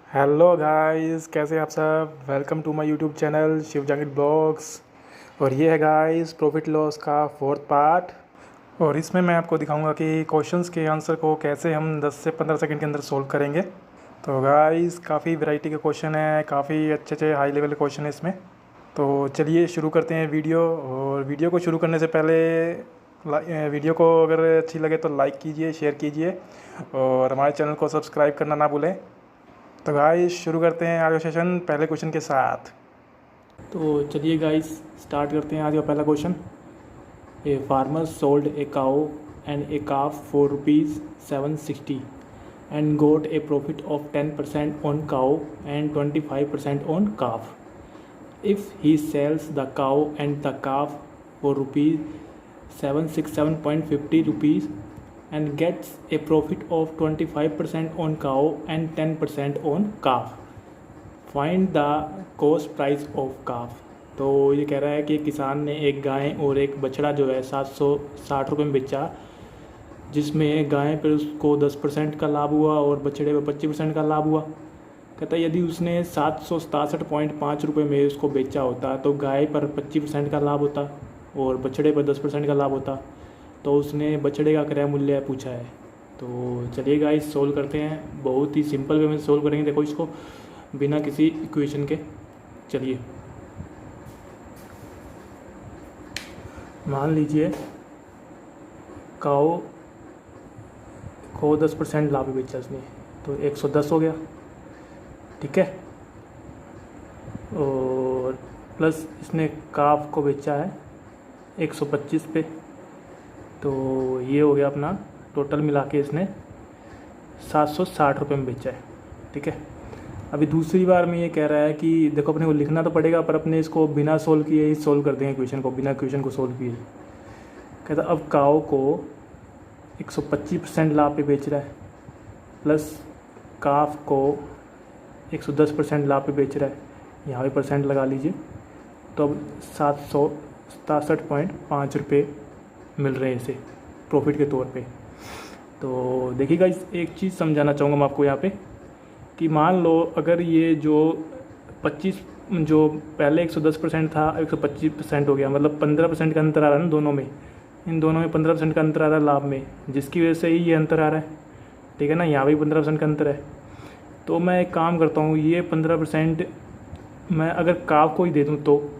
Hello guys, कैसे हैं आप सब। Welcome to my YouTube channel Shiv Jahangir blogs. और ये है गाइस प्रॉफिट लॉस का फोर्थ पार्ट। और इसमें मैं आपको दिखाऊंगा कि क्वेश्चंस के आंसर को कैसे हम 10 से 15 सेकंड के अंदर सोल्व करेंगे। तो गाइस काफ़ी वैरायटी के क्वेश्चन है, काफ़ी अच्छे अच्छे हाई लेवल के क्वेश्चन है इसमें। तो चलिए शुरू करते हैं वीडियो। और वीडियो को शुरू करने से पहले वीडियो को अगर अच्छी लगे तो लाइक कीजिए, शेयर कीजिए और हमारे चैनल को सब्सक्राइब करना ना भूलें। तो गाइस शुरू करते हैं आज का सेशन पहले क्वेश्चन के साथ। तो चलिए गाइस स्टार्ट करते हैं आज का पहला question. A farmer sold a cow and a calf for ₹760 and got a profit of 10% on cow and 25% on calf. If he sells the cow and the calf for ₹767.50 and gets a profit of 25% on cow and 10% on calf. Find the cost price of calf. तो ये कह रहा है कि किसान ने एक गाय और एक बछड़ा जो है 760 में बेचा, जिसमें गाय पर उसको 10% का लाभ हुआ और बछड़े पर 25% का लाभ हुआ। कहता है यदि उसने 767.5 में उसको बेचा होता तो गाय पर 25% का लाभ होता और बछड़े पर 10% का लाभ होता। तो उसने बछड़े का क्रय मूल्य पूछा है। तो चलिए गाइस सोल्व करते हैं। बहुत ही सिंपल वे में सोल्व करेंगे, देखो इसको बिना किसी इक्वेशन के। चलिए मान लीजिए काऊ को 10% लाभ बेचा उसने, तो 110 हो गया, ठीक है। और प्लस इसने काफ को बेचा है 125 पे, तो ये हो गया अपना टोटल मिला के इसने 760 में बेचा है, ठीक है। अभी दूसरी बार में ये कह रहा है कि देखो अपने को लिखना तो पड़ेगा, पर अपने इसको बिना सोल्व किए ही सोल्व कर देंगे क्वेश्चन को, बिना क्वेश्चन को सोल्व किए। कहता अब काऊ को 125% लाभ पे बेच रहा है, प्लस काफ को 110% लाभ पे बेच रहा है, यहाँ भी परसेंट लगा लीजिए। तो अब 767.5 मिल रहे हैं इसे प्रॉफिट के तौर पे। तो देखिएगा इस एक चीज़ समझाना चाहूँगा मैं आपको यहाँ पे कि मान लो अगर ये जो 25 जो पहले 110% था 125% हो गया, मतलब 15% का अंतर आ रहा है ना दोनों में, इन दोनों में 15% का अंतर आ रहा है लाभ में, जिसकी वजह से ही ये अंतर आ रहा है, ठीक है ना। यहाँ भी 15% का अंतर है। तो मैं एक काम करता हूँ, ये 15% मैं अगर काफ को ही दे दूँ तो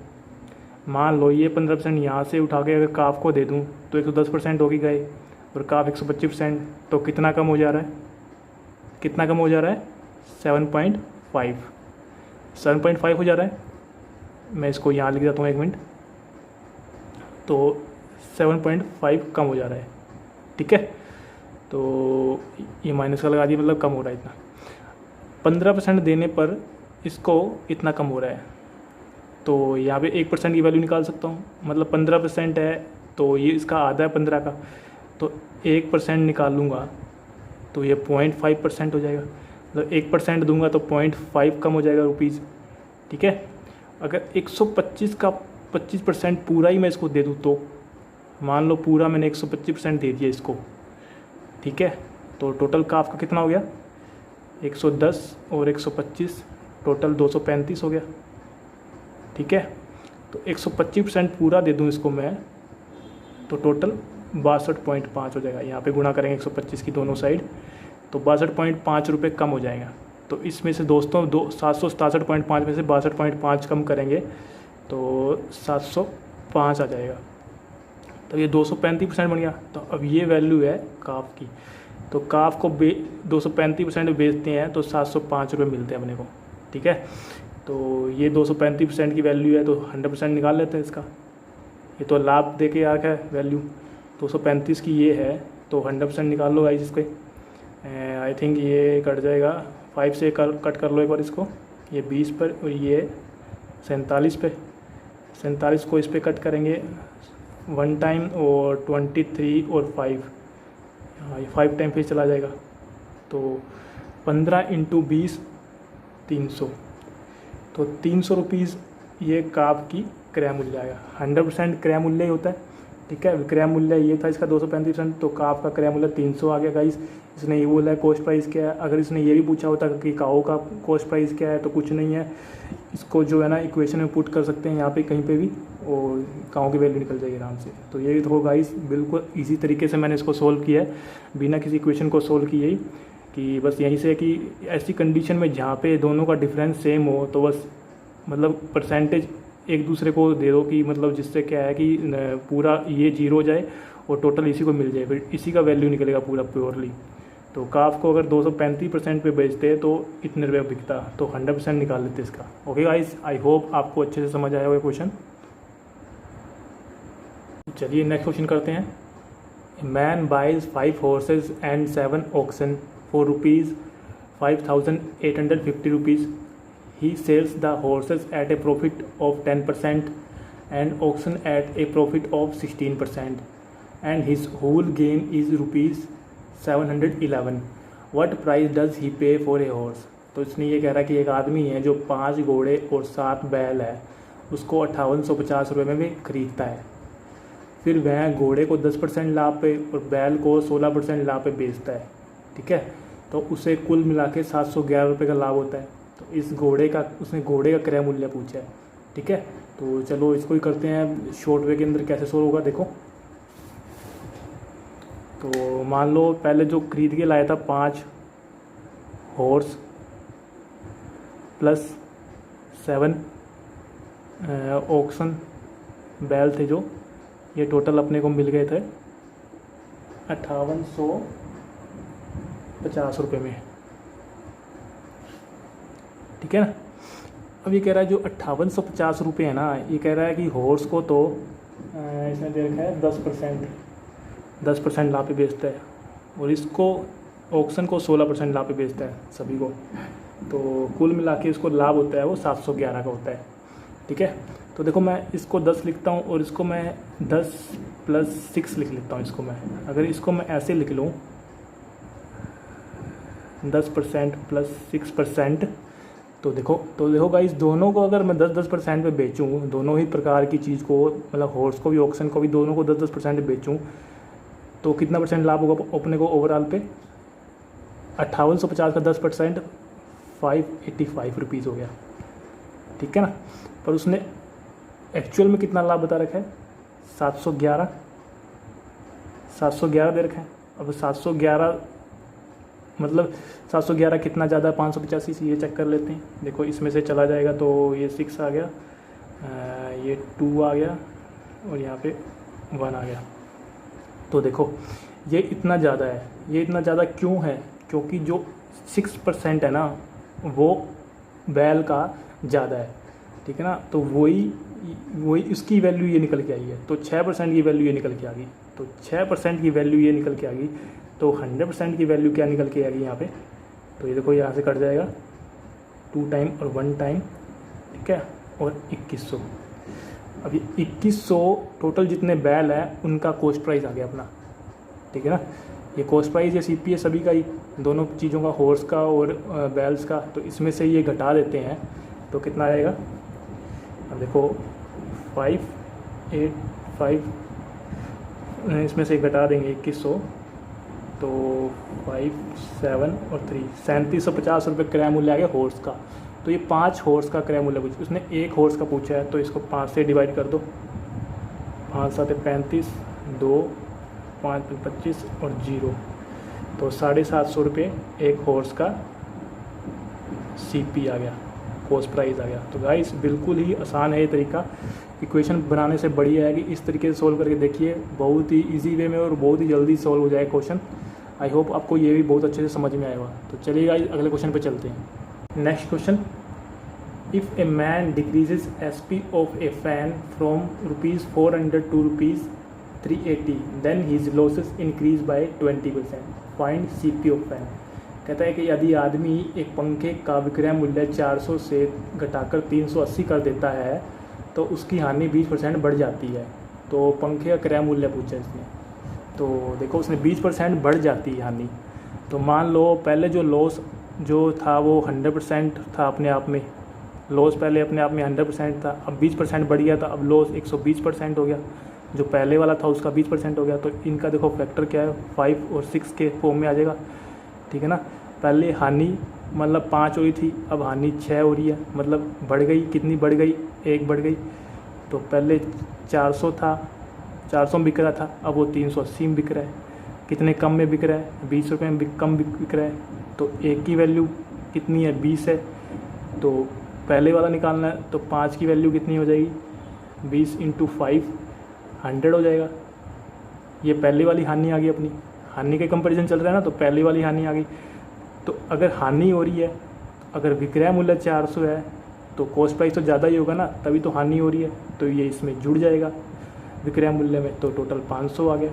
मान लो ये 15% यहाँ से उठा के अगर काफ को दे दूँ तो 110% होगी गाय और काफ 125%, तो कितना कम हो जा रहा है, कितना कम हो जा रहा है 7.5 हो जा रहा है। मैं इसको यहाँ लिख देता हूँ, 1 मिनट। तो 7.5 कम हो जा रहा है, ठीक है। तो ये माइनस का लगा दिया, मतलब कम हो रहा है इतना। 15% देने पर इसको इतना कम हो रहा है, तो यहाँ पे 1% की वैल्यू निकाल सकता हूँ, मतलब 15% है तो ये इसका आधा है 15 का, तो 1% निकाल लूँगा तो ये 0.5% हो जाएगा। मतलब 1% दूंगा तो 0.5 कम हो जाएगा रुपीज़, ठीक है। अगर 125 का 25% पूरा ही मैं इसको दे दूँ तो मान लो पूरा मैंने 125% दे दिया इसको, ठीक है। तो टोटल काफ का कितना हो गया 110 और 125 टोटल 235 हो गया, ठीक है। तो 125% पूरा दे दूँ इसको मैं तो टोटल 62.5 हो जाएगा। यहाँ पे गुणा करेंगे 125 की दोनों साइड, तो 62.5 रुपये कम हो जाएगा। तो इसमें से दोस्तों 767.5 में से 62.5 कम करेंगे तो 705 आ जाएगा। तो ये 235% बन गया। तो अब ये वैल्यू है काफ की, तो काफ को 235% बेचते हैं तो 705 रुपये मिलते हैं अपने को, ठीक है। तो ये 235% की वैल्यू है तो 100% निकाल लेते हैं इसका। ये तो लाभ दे के आ गया वैल्यू 235 की ये है, तो 100% निकाल लो गाइस इसके। आई थिंक ये कट जाएगा 5 से, कट कर लो एक बार इसको, ये 20 पर और ये 47 पे। 47 को इस पर कट करेंगे 1 टाइम और 23 और 5, हाँ ये 5 टाइम फिर चला जाएगा। तो 15 × 20 300, तो 300 रुपीज़ ये काफ की क्रय मूल्य आएगा। 100% क्रय मूल्य ही होता है, ठीक है। विक्रय मूल्य ये था इसका 235%, तो काफ का क्रय मूल्य 300 आ गया गाइस। इसने ये बोला है कॉस्ट प्राइस क्या है। अगर इसने ये भी पूछा होता कि काओ का कॉस्ट प्राइस क्या है तो कुछ नहीं है, इसको जो है ना इक्वेशन में पुट कर सकते हैं यहाँ पे कहीं पे भी, और काओ की वैल्यू निकल जाएगी आराम से। तो ये तो गाइस बिल्कुल इजी तरीके से मैंने इसको सोल्व किया है, बिना किसी इक्वेशन को सोल्व किए ही, कि बस यहीं से कि ऐसी कंडीशन में जहाँ पे दोनों का डिफरेंस सेम हो तो बस मतलब परसेंटेज एक दूसरे को दे दो, कि मतलब जिससे क्या है कि पूरा ये जीरो हो जाए और टोटल इसी को मिल जाए, फिर इसी का वैल्यू निकलेगा पूरा प्योरली। तो काफ को अगर 235% पे बेचते तो इतने रुपये बिकता, तो 100% निकाल लेते इसका। ओके गाइस, आई होप आपको अच्छे से समझ आया होगा क्वेश्चन। चलिए नेक्स्ट क्वेश्चन करते हैं। Man buys 5 horses and 7 oxen for rupees 5,850 rupees. He sells the horses at a profit of 10% and oxen at a profit of 16%, and his whole gain is rupees 711. What price does he pay for a horse? तो इसने ये कह रहा है कि एक आदमी है जो 5 घोड़े और 7 बैल है, उसको 5850 रुपये में भी खरीदता है। फिर वह घोड़े को 10% लाभ पे और बैल को 16% लाभ पे बेचता है, ठीक है। तो उसे कुल मिला के 711 रुपये का लाभ होता है। तो इस घोड़े का उसने घोड़े का क्रय मूल्य पूछा है, ठीक है। तो चलो इसको ही करते हैं शॉर्ट वे के अंदर, कैसे सोल्व होगा देखो। तो मान लो पहले जो खरीद के लाया था 5 हॉर्स प्लस 7 ऑक्सन बैल थे, जो ये टोटल अपने को मिल गए थे 5850 रुपये में, ठीक है ना। अब ये कह रहा है जो 5850 रुपये है ना, ये कह रहा है कि हॉर्स को तो इसने दे रखा है 10% लाभ पे बेचता है, और इसको ऑक्शन को 16% लाभ पे बेचता है सभी को। तो कुल मिला के इसको लाभ होता है वो 711 का होता है, ठीक है। तो देखो मैं इसको 10 लिखता हूँ और इसको मैं 10 + 6 लिख लेता हूँ। इसको मैं अगर इसको मैं ऐसे लिख लूँ 10% + 6%, तो देखो गाइस, दोनों को अगर मैं 10% पे बेचूँ, दोनों ही प्रकार की चीज़ को, मतलब हॉर्स को भी ऑक्शन को भी, दोनों को 10% पे बेचूँ, तो कितना परसेंट लाभ होगा अपने को ओवरऑल पे? 5850 का 10% 585 रुपीज़ हो गया, ठीक है ना। पर उसने एक्चुअल में कितना लाभ बता रखा है? 711 दे रखा है। अब 711 मतलब 711 कितना ज़्यादा है 585 से, ये चेक कर लेते हैं। देखो इसमें से चला जाएगा तो ये 6 आ गया, ये 2 आ गया और यहाँ पे 1 आ गया। तो देखो ये इतना ज़्यादा है। ये इतना ज़्यादा क्यों है? क्योंकि जो 6% है ना वो बैल का ज़्यादा है, ठीक है ना। तो वही इसकी वैल्यू ये निकल के आई है। तो 6% की वैल्यू ये निकल के आ गई। तो 6% की वैल्यू ये निकल के आ गई। तो 100% की वैल्यू क्या निकल के आ गई यहाँ पे? तो ये देखो यहाँ से कट जाएगा 2 टाइम और 1 टाइम, ठीक है, और 2100। अब ये 2100 टोटल जितने बैल हैं उनका कॉस्ट प्राइस आ गया अपना, ठीक है ना। ये कॉस्ट प्राइस या CP है सभी का ही, दोनों चीज़ों का, हॉर्स का और बैल्स का। तो इसमें से ये घटा देते हैं तो कितना आएगा? अब देखो 585, इसमें से घटा देंगे 2100, तो 5, 7 और 3 3750 रुपये क्रय मूल्य आ गया हॉर्स का। तो ये 5 हॉर्स का क्रय मूल्य पूछा, उसने 1 हॉर्स का पूछा है, तो इसको 5 से डिवाइड कर दो। 5 7 35, 2 5 25 और 0, तो 750 रुपये 1 हॉर्स का CP आ गया, कॉस्ट प्राइस आ गया। तो गाइस बिल्कुल ही आसान है ये तरीका, इक्वेशन बनाने से बढ़िया है कि इस तरीके से सोल्व करके देखिए, बहुत ही इजी वे में और बहुत ही जल्दी सॉल्व हो जाए क्वेश्चन। आई होप आपको ये भी बहुत अच्छे से समझ में आएगा। तो चलिए गाइस अगले क्वेश्चन पे चलते हैं। Next question, if a man decreases SP of a fan from ₹400 to ₹380, then his losses increase by 20%, find CP of fan. कहता है कि यदि आदमी एक पंखे का विक्रय मूल्य 400 से घटाकर 380 कर देता है तो उसकी हानि 20% बढ़ जाती है। तो पंखे का क्रय मूल्य पूछा इसने, तो देखो उसने 20% बढ़ जाती है हानि। तो मान लो पहले जो लॉस जो था वो 100% था अपने आप में, लॉस पहले अपने आप में 100% था, अब 20% बढ़ गया था, अब लॉस 120% हो गया। जो पहले वाला था उसका 20% हो गया। तो इनका देखो फैक्टर क्या है, 5 और 6 के फॉर्म में आ जाएगा, ठीक है ना। पहले हानि मतलब 5 हो रही थी, अब हानि 6 हो रही है, मतलब बढ़ गई, कितनी बढ़ गई, 1 बढ़ गई। तो पहले 400 था, 400 में बिक रहा था, अब वो 380 में बिक रहा है। कितने कम में बिक रहा है, 20 रुपये में कम बिक रहा है। तो एक की वैल्यू कितनी है, 20 है। तो पहले वाला निकालना है, तो 5 की वैल्यू कितनी हो जाएगी, 20 इंटू 5 100 हो जाएगा। ये पहले वाली हानि आ गई अपनी, हानि के कंपैरिजन चल रहा है ना, तो पहली वाली हानि आ गई। तो अगर हानि हो रही है, अगर विक्रय मूल्य 400 है तो कॉस्ट प्राइस तो ज़्यादा ही होगा ना, तभी तो हानि हो रही है, तो ये इसमें जुड़ जाएगा विक्रय मूल्य में। तो टोटल 500 आ गया।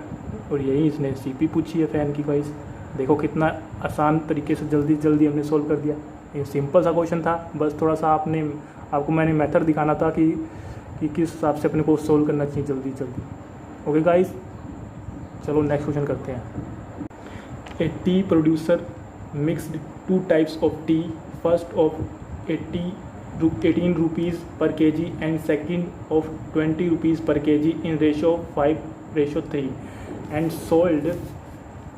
और यही इसने सीपी पूछी है फ़ैन की प्राइस। देखो कितना आसान तरीके से जल्दी जल्दी हमने सोल्व कर दिया। ये सिंपल सा क्वेश्चन था, बस थोड़ा सा आपको मैंने मेथड दिखाना था कि किस हिसाब से अपने को सोल्व करना चाहिए जल्दी जल्दी। ओके गाइस, चलो नेक्स्ट क्वेश्चन करते हैं। A T producer mixed 2 types of T, first of 18 rupees per kg and second of 20 rupees per kg in ratio 5:3 and sold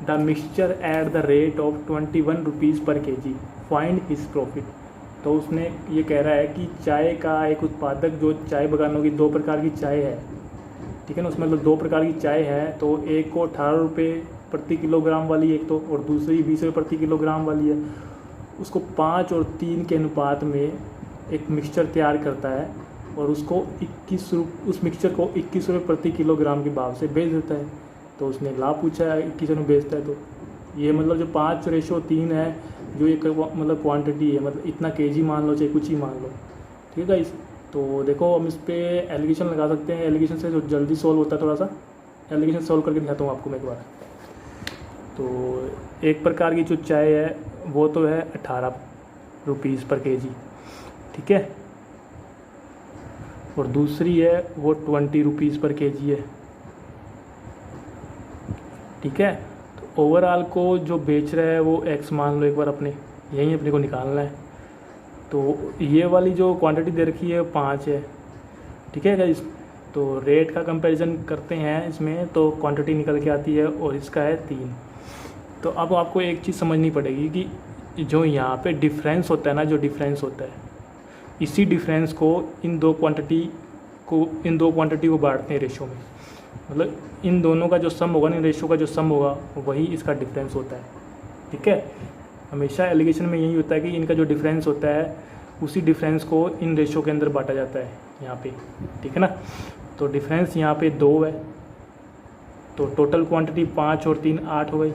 the mixture at the rate of 21 rupees per kg. Find his profit. तो उसने ये कह रहा है कि चाय का एक उत्पादक जो चाय बगानों की 2 प्रकार की चाय है, ठीक है ना, उसमें मतलब 2 प्रकार की चाय है। तो एक को 18 रुपये प्रति किलोग्राम वाली एक तो, और दूसरी 20 रुपये प्रति किलोग्राम वाली है। उसको 5 और 3 के अनुपात में एक मिक्सचर तैयार करता है और उसको उस मिक्सचर को 21 रुपये प्रति किलोग्राम के भाव से बेच देता है। तो उसने लाभ पूछा है, 21 में बेचता है। तो ये मतलब जो 5:3 है, जो एक मतलब क्वांटिटी है, मतलब इतना केजी मान लो चाहे कुछ ही मान लो, ठीक है गाइस। तो देखो हम इस पर एलिगेशन लगा सकते हैं, एलिगेशन से जो जल्दी सॉल्व होता है, थोड़ा सा एलिगेशन सॉल्व करके दिखाता हूँ आपको मैं एक बार। तो एक प्रकार की जो चाय है वो तो है 18 रुपीज़ पर केजी, ठीक है, और दूसरी है वो 20 रुपीज़ पर केजी है, ठीक है। तो ओवरऑल को जो बेच रहा है वो एक्स मान लो एक बार, यहीं अपने को निकालना है। तो ये वाली जो क्वांटिटी दे रखी है 5 है, ठीक है गाइस। तो रेट का कंपैरिजन करते हैं इसमें, तो क्वांटिटी निकल के आती है और इसका है 3। तो अब आपको एक चीज़ समझनी पड़ेगी कि जो यहाँ पे डिफरेंस होता है ना, जो डिफरेंस होता है, इसी डिफरेंस को इन दो क्वांटिटी को बांटते हैं रेशो में। मतलब इन दोनों का जो सम होगा ना, इन रेशो का जो सम होगा वही इसका डिफरेंस होता है, ठीक है। हमेशा एलिगेशन में यही होता है कि इनका जो डिफरेंस होता है उसी डिफरेंस को इन रेशो के अंदर बांटा जाता है यहाँ पे, ठीक है ना। तो डिफरेंस यहाँ पे 2 है, तो टोटल क्वांटिटी 5 और 3 8 हो गई।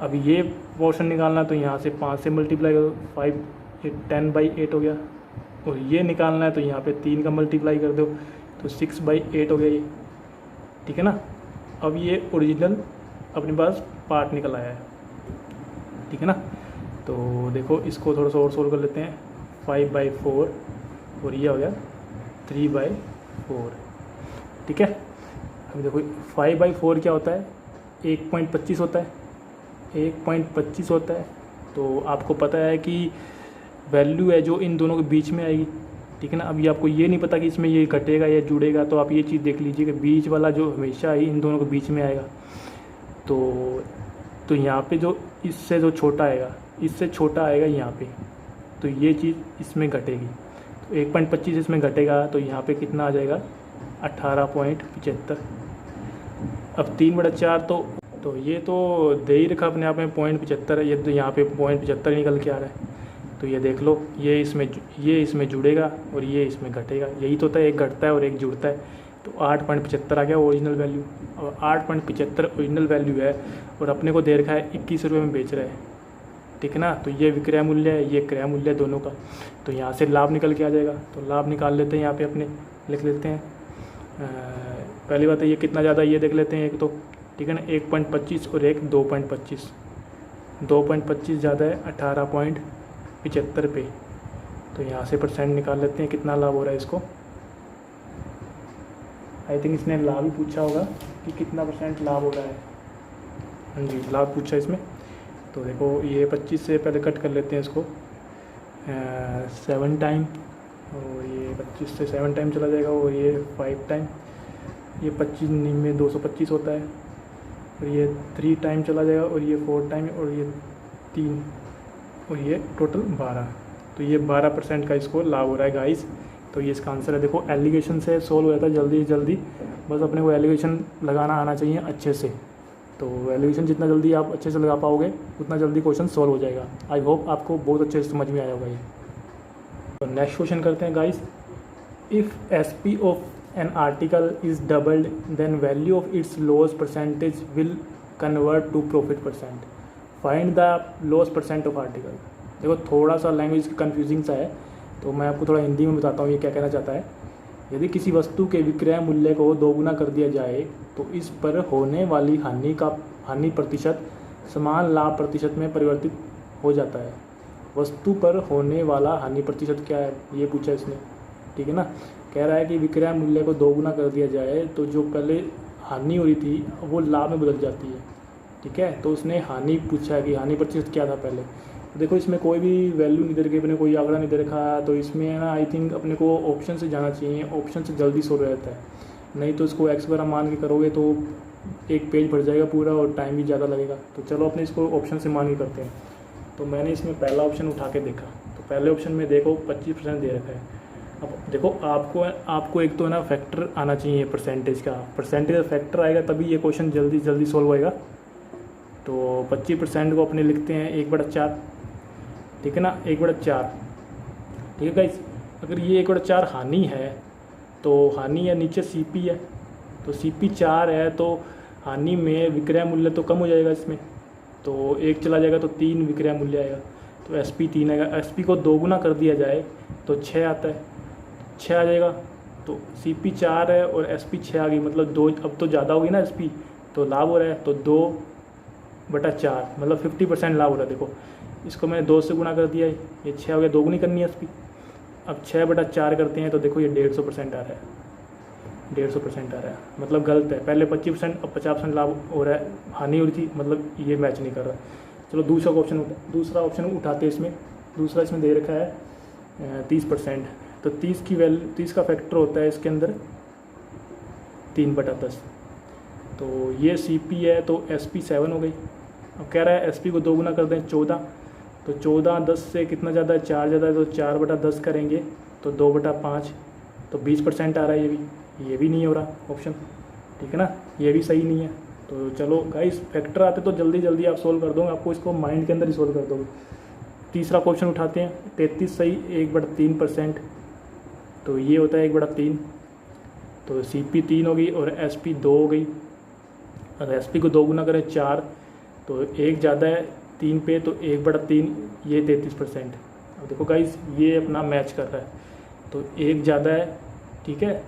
अब ये पोर्शन निकालना, तो यहाँ से 5 से मल्टीप्लाई करो, 5 10/8 हो गया। और ये निकालना है तो यहाँ पे 3 का मल्टीप्लाई कर दो, तो 6/8 हो गया ये, ठीक है ना। अब ये ओरिजिनल अपने पास पार्ट निकल आया है, ठीक है ना। तो देखो इसको थोड़ा सा और सोल्व कर लेते हैं। 5/4 और ये हो गया 3/4, ठीक है। अब देखो 5/4 क्या होता है, 1.25 होता है, 1.25 होता है। तो आपको पता है कि वैल्यू है जो इन दोनों के बीच में आएगी, ठीक है ना। अभी आपको ये नहीं पता कि इसमें ये घटेगा या जुड़ेगा, तो आप ये चीज़ देख लीजिए कि बीच वाला जो हमेशा ही इन दोनों के बीच में आएगा। तो यहाँ पे जो इससे जो छोटा आएगा, इससे छोटा आएगा यहाँ पे, तो ये चीज़ इसमें घटेगी। तो 1.25 इसमें घटेगा, तो यहाँ पे कितना आ जाएगा, 18.75। अब 3/4 तो ये तो दे ही रखा अपने आप में 0.75 है, ये तो यहाँ पे 0.75 निकल के आ रहा है। तो ये देख लो, ये इसमें जुड़ेगा और ये इसमें घटेगा। यही तो होता है, एक घटता है और एक जुड़ता है। तो 8.75 आ गया ओरिजिनल वैल्यू। और 8.75 ओरिजिनल वैल्यू है और अपने को दे रखा है 21 रुपये में बेच रहा है, ठीक है ना। तो ये विक्रय मूल्य है, ये क्रय मूल्य है दोनों का। तो यहाँ से लाभ निकल के आ जाएगा। तो लाभ निकाल लेते हैं, यहाँ पे अपने लिख लेते हैं। पहली बात है ये कितना ज़्यादा, ये देख लेते हैं एक तो, ठीक है ना, 1.25 और एक 2.25। 2.25 ज़्यादा है 18.75 पे। तो यहाँ से परसेंट निकाल लेते हैं, कितना लाभ हो रहा है इसको। आई थिंक इसने लाभ ही पूछा होगा कि कितना % लाभ हो रहा है। हाँ जी, लाभ पूछा इसमें। तो देखो ये 25 से पहले कट कर लेते हैं इसको, 7 टाइम, और ये 25 से 7 टाइम चला जाएगा, और ये 5 टाइम, ये 25 में 225 होता है, और ये 3 टाइम चला जाएगा, और ये 4 टाइम, और ये 3, और ये टोटल 12। तो ये 12% का इसको लाभ हो रहा है गाइस। तो ये इसका आंसर है। देखो एलिगेशन से सोल्व हो जाता है जल्दी से जल्दी, बस अपने को एलिगेशन लगाना आना चाहिए अच्छे से। तो एलिगेशन जितना जल्दी आप अच्छे से लगा पाओगे उतना जल्दी क्वेश्चन सॉल्व हो जाएगा। आई होप आपको बहुत अच्छे से समझ में आया होगा ये। तो नेक्स्ट क्वेश्चन करते हैं guys. If SP of an article is doubled then value of its loss percentage will convert to profit percent. Find the loss percent of article. देखो थोड़ा सा लैंग्वेज कन्फ्यूजिंग सा है, तो मैं आपको थोड़ा हिंदी में बताता हूँ ये क्या कहना चाहता है। यदि किसी वस्तु के विक्रय मूल्य को दोगुना कर दिया जाए तो इस पर होने वाली हानि प्रतिशत समान लाभ प्रतिशत में परिवर्तित हो जाता है। वस्तु पर होने वाला हानि प्रतिशत क्या है ये पूछा इसने, ठीक है ना। कह रहा है कि विक्रय मूल्य को दोगुना कर दिया जाए तो जो पहले हानि हो रही थी वो लाभ में बदल जाती है, ठीक है। तो उसने हानि पूछा है कि हानि प्रतिशत क्या था पहले। देखो इसमें कोई भी वैल्यू नहीं दे रखी, अपने कोई आंकड़ा नहीं दे रखा, तो इसमें है ना आई थिंक अपने को ऑप्शन से जाना चाहिए। ऑप्शन से जल्दी सॉल्व रहता है, नहीं तो इसको एक्स वगैरह मान के करोगे तो एक पेज भर जाएगा पूरा और टाइम भी ज़्यादा लगेगा। तो चलो अपने इसको ऑप्शन से मान के करते हैं। तो मैंने इसमें पहला ऑप्शन उठा के देखा, तो पहले ऑप्शन में देखो 25% दे रखा है। अब देखो आपको एक तो है ना फैक्टर आना चाहिए परसेंटेज का, परसेंटेज फैक्टर आएगा तभी ये क्वेश्चन जल्दी जल्दी सॉल्व होएगा। तो 25% को अपने लिखते हैं 1/4, ठीक है ना, 1/4, ठीक है गाइस। अगर ये 1/4 हानि है तो हानि है नीचे सीपी है, तो सीपी 4 है, तो हानि में विक्रय मूल्य तो कम हो जाएगा इसमें, तो 1 चला जाएगा तो 3 विक्रय मूल्य आएगा, तो एसपी 3 आएगा। एसपी को दोगुना कर दिया जाए तो 6 आता है, 6 आ जाएगा। तो सीपी 4 है और एसपी 6 आ गई, मतलब 2, अब तो ज़्यादा होगी ना एसपी, तो लाभ हो रहा है, तो 2/4 मतलब 50% लाभ हो रहा है। देखो इसको मैंने 2 से गुना कर दिया है, ये 6 हो गया, दोगुनी करनी है एसपी। अब 6/4 करते हैं तो देखो ये 150% आ रहा है, 150% आ रहा है, मतलब गलत है। पहले 25% अब 50% लाभ हो रहा है, हानि हो रही थी, मतलब ये मैच नहीं कर रहा। चलो दूसरा ऑप्शन उठाते हैं इसमें। दूसरा इसमें दे रखा है 30%, तो 30 की वैल्यू, 30 का फैक्टर होता है इसके अंदर 3/10। तो ये सीपी है तो एसपी 7 हो गई। अब कह रहा है एसपी को दोगुना कर दें 14, तो 14 10 से कितना ज़्यादा है, 4 ज़्यादा है, तो 4/10 करेंगे तो 2/5, तो 20% आ रहा है। ये भी नहीं हो रहा ऑप्शन, ठीक है ना, ये भी सही नहीं है। तो चलो गाइस फैक्टर आते तो जल्दी जल्दी आप सोल्व कर दोगे, आपको इसको माइंड के अंदर ही सोल्व कर दोगे। तीसरा क्वेश्चन उठाते हैं, 33 सही 1/3%, तो ये होता है 1/3, तो सीपी 3 हो गई और एसपी 2 हो गई। और एसपी को दोगुना करें 4, तो 1 ज़्यादा है 3 पे, तो 1/3, ये 33%। अब देखो गाइस ये अपना मैच कर रहा है, तो 1 ज़्यादा है, ठीक है,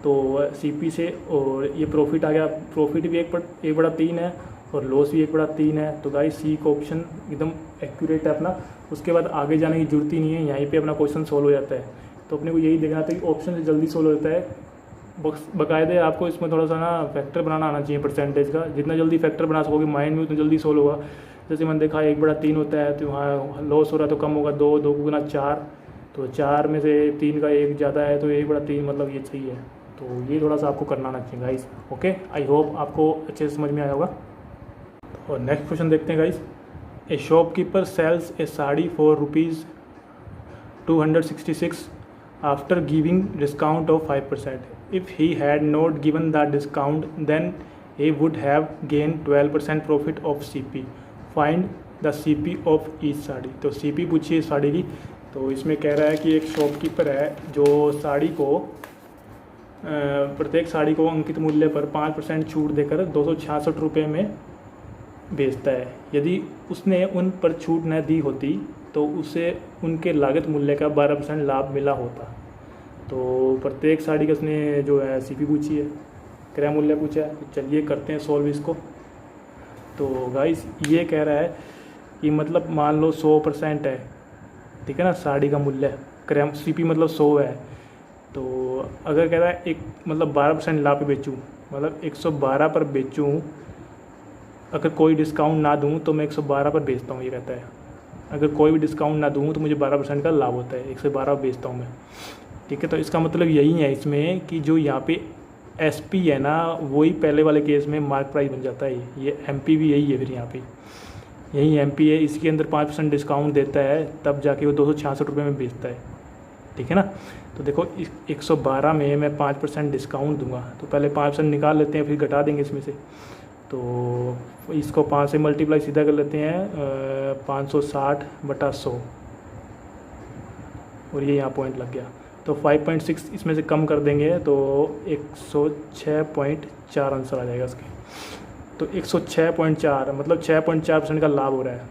तो सीपी से, और ये प्रॉफिट आ गया, प्रॉफिट भी 1/3 है और लॉस भी 1/3 है। तो गाइस सी का ऑप्शन एकदम एक्यूरेट है अपना, उसके बाद आगे जाने की जरूरत ही नहीं है, यहीं पे अपना क्वेश्चन सोल्व हो जाता है। तो अपने को यही देखना था कि ऑप्शन से जल्दी सोल्व हो जाता है। बाकायदे आपको इसमें थोड़ा सा ना फैक्टर बनाना आना चाहिए परसेंटेज का, जितना जल्दी फैक्टर बना सकोगे माइंड में उतना जल्दी सोल्व होगा। जैसे मैंने देखा 1/3 होता है, तो वहाँ लॉस हो रहा है तो कम होगा, 2 गुना 4, तो 4 में से 3 का 1 ज़्यादा है, तो 1/3 मतलब ये सही है। तो ये थोड़ा सा आपको करना आना चाहिए गाइस। ओके, आई होप आपको अच्छे से समझ में आया होगा। और नेक्स्ट क्वेश्चन देखते हैं guys. A shopkeeper sells a sari for ₹266 after giving discount of 5%. If he had not given the discount, then he would have gained 12% profit of CP. Find the CP of each sari. तो CP पूछी है साड़ी की। तो इसमें कह रहा है कि एक शॉपकीपर है जो साड़ी को प्रत्येक साड़ी को अंकित मूल्य पर 5% छूट देकर 266 रुपये में बेचता है। यदि उसने उन पर छूट न दी होती तो उसे उनके लागत मूल्य का 12% लाभ मिला होता। तो प्रत्येक साड़ी का उसने जो है सीपी पूछी है, क्रय मूल्य पूछा है। तो चलिए करते हैं सॉल्व इसको। तो गाइस ये कह रहा है कि मतलब मान लो 100% है, ठीक है ना, साड़ी का मूल्य, क्रय सीपी मतलब 100 है। तो अगर कह रहा है एक मतलब 12% लाभ पे बेचूँ, मतलब 112 पर बेचूँ, अगर कोई डिस्काउंट ना दूँ तो मैं 112 पर बेचता हूँ, ये कहता है। अगर कोई भी डिस्काउंट ना दूँ तो मुझे 12% का लाभ होता है, 112 बेचता हूँ मैं, ठीक है। तो इसका मतलब यही है इसमें कि जो यहाँ पे SP है ना, वही पहले वाले केस में मार्क प्राइस बन जाता है। ये MP भी यही है, फिर यहाँ पे यही MP है, इसके अंदर 5% डिस्काउंट देता है, तब जाके वो 266 रुपये में बेचता है। ठीक है ना। तो देखो 112 में मैं 5% डिस्काउंट दूंगा, तो पहले 5% निकाल लेते हैं, फिर घटा देंगे इसमें से। तो इसको 5 से मल्टीप्लाई सीधा कर लेते हैं, 560/100, और ये यहाँ पॉइंट लग गया। तो 5.6 इसमें से कम कर देंगे तो 106.4 आंसर आ जाएगा इसके। तो 106.4 मतलब 6.4% का लाभ हो रहा है।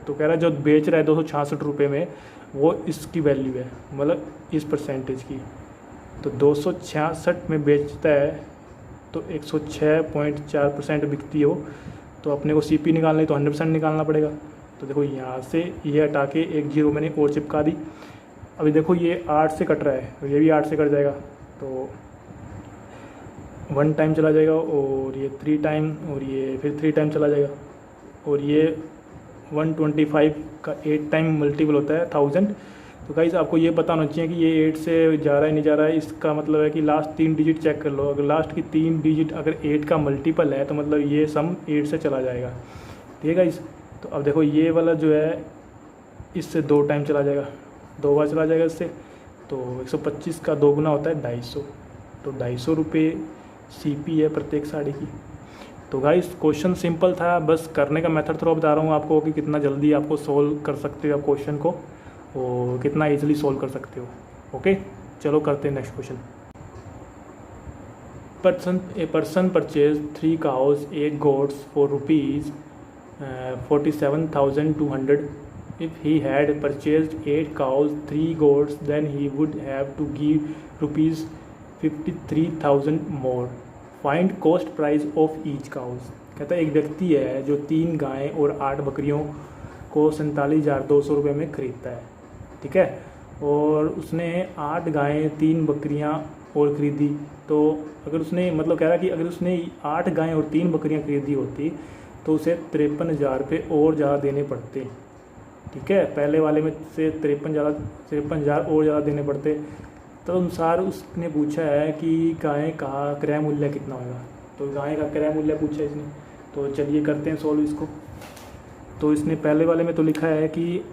तो कह रहा है जो बेच रहा है 266 रुपये में, वो इसकी वैल्यू है, मतलब इस परसेंटेज की। तो 266 में बेचता है तो 106.4% बिकती हो, तो अपने को CP निकालना है तो 100% निकालना पड़ेगा। तो देखो यहाँ से ये हटा के एक जीरो मैंने और चिपका दी। अभी देखो ये 8 से कट रहा है, तो ये भी 8 से कट जाएगा, तो 1 टाइम चला जाएगा, और ये 3 टाइम, और ये फिर 3 टाइम चला जाएगा, और ये 125 का 8 टाइम मल्टीपल होता है 1000। तो गाइस आपको ये पता होना चाहिए कि ये 8 से जा रहा है नहीं जा रहा है। इसका मतलब है कि लास्ट 3 डिजिट चेक कर लो, अगर लास्ट की 3 डिजिट अगर 8 का मल्टीपल है तो मतलब ये सम 8 से चला जाएगा। ठीक है गाइस। तो अब देखो ये वाला जो है इससे 2 टाइम चला जाएगा, 2 बार चला जाएगा इससे। तो 125 का 2 गुना होता है 250, तो 250 रुपये CP है प्रत्येक साड़ी की। तो गाइस क्वेश्चन सिंपल था, बस करने का मेथड थोड़ा बता रहा हूँ आपको कि कितना जल्दी आपको सोल्व कर सकते हो आप क्वेश्चन को, और कितना इजीली सोल्व कर सकते हो। ओके, चलो करते हैं next question. A person purchase 3 cows 8 goats for rupees 47,200. If he had purchased 8 cows 3 goats, then he would have to give rupees 53,000 more. Find cost price of each cows. कहता है एक व्यक्ति है जो 3 गायें और 8 बकरियों को 47,200 रुपये में ख़रीदता है। ठीक है, और उसने 8 गायें 3 बकरियां और ख़रीदी। तो अगर उसने मतलब कह रहा है कि अगर उसने 8 गायें और 3 बकरियां ख़रीदी होती तो उसे 53,000 रुपये और ज़्यादा देने पड़ते। ठीक है, पहले वाले में से 53,000 और ज़्यादा देने पड़ते। तो अनुसार उसने पूछा है कि गाय का क्रय मूल्य कितना होगा। तो गाय का क्रय मूल्य पूछा इसने, तो चलिए करते हैं सॉल्व इसको। तो इसने पहले वाले में तो लिखा है कि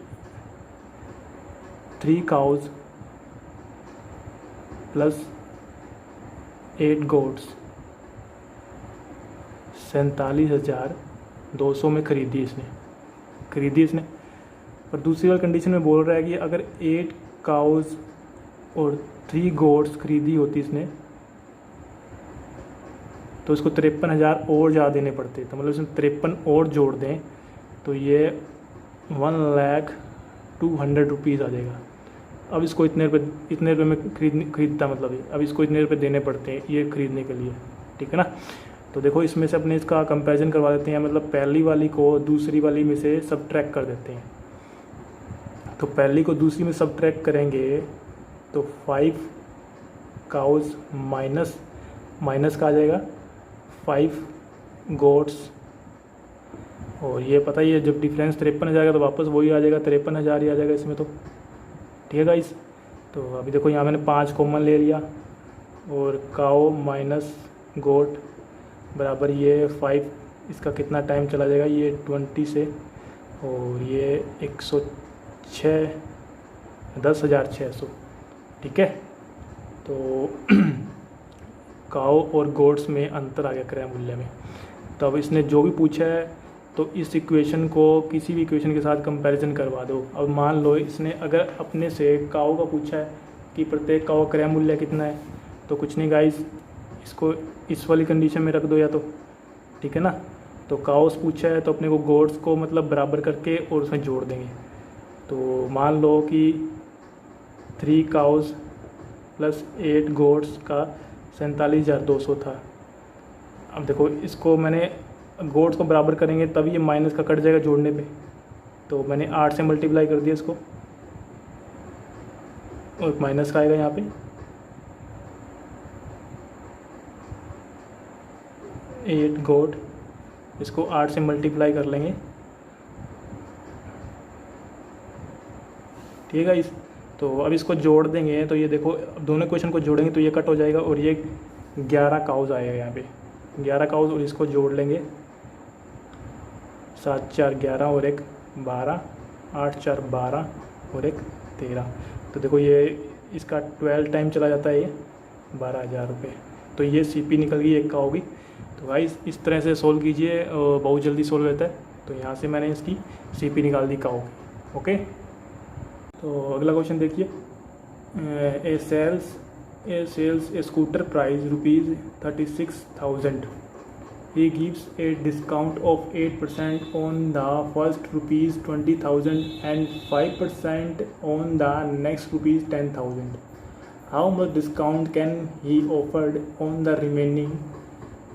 3 cows प्लस 8 goats 47,200 में खरीदी इसने। और दूसरी वाली कंडीशन में बोल रहा है कि अगर 8 cows और 3 goats खरीदी होती इसने तो इसको 53,000 और ज़्यादा देने पड़ते। तो मतलब इसमें 53 और जोड़ दें तो ये 1,02,000 रुपीज़ आ जाएगा। अब इसको इतने रुपये में खरीदता, मतलब ये अब इसको इतने रुपये देने पड़ते हैं ये ख़रीदने के लिए। ठीक है ना। तो देखो इसमें से अपने इसका कंपैरिजन करवा देते हैं, मतलब पहली वाली को दूसरी वाली में से सबट्रैक्ट कर देते हैं। तो पहली को दूसरी में सबट्रैक्ट करेंगे तो 5 cows माइनस का आ जाएगा 5 goats, और ये पता ही है जब डिफरेंस 53 आ जाएगा तो वापस वही आ जाएगा, 53,000 ही आ जाएगा इसमें। तो ठीक है गाइस। तो अभी देखो यहाँ मैंने 5 कॉमन ले लिया, और काओ माइनस गोट बराबर ये 5, इसका कितना टाइम चला जाएगा, ये 20 से, और ये 106 10,600। ठीक है। तो काओ और गोट्स में अंतर आ गया क्रय मूल्य में। तो अब इसने जो भी पूछा है तो इस इक्वेशन को किसी भी इक्वेशन के साथ कंपैरिजन करवा दो। अब मान लो इसने अगर अपने से काओ का पूछा है कि प्रत्येक काओ क्रय मूल्य कितना है, तो कुछ नहीं गाइस, इसको इस वाली कंडीशन में रख दो या तो। ठीक है ना। तो काओस पूछा है तो अपने को गोट्स को मतलब बराबर करके और उसमें जोड़ देंगे। तो मान लो कि 3 cows प्लस 8 goats का 47,200 था। अब देखो इसको मैंने गोट्स को बराबर करेंगे तब ये माइनस का कट जाएगा जोड़ने पे, तो मैंने 8 से मल्टीप्लाई कर दिया इसको, और माइनस का आएगा यहाँ पे 8 गोट, इसको 8 से मल्टीप्लाई कर लेंगे। ठीक है इस, तो अब इसको जोड़ देंगे तो ये देखो, अब दोनों क्वेश्चन को जोड़ेंगे तो ये कट हो जाएगा, और ये 11 काउज आएगा यहाँ पे, 11 काउज, और इसको जोड़ लेंगे 7 4 11 और एक 12, 8 4 12 और एक 13। तो देखो ये इसका 12 टाइम चला जाता है, ये 12,000 रुपये। तो ये सीपी निकल गई एक काऊ की। तो भाई इस तरह से सोल्व कीजिए, बहुत जल्दी सोल्व होता है। तो यहाँ से मैंने इसकी सीपी निकाल दी काऊ की। ओके, तो अगला क्वेश्चन देखिए। A sells a scooter price ₹36,000. He gives a discount of 8% on the first ₹20,000 and 5% on the next ₹10,000. How much discount can he offered on the remaining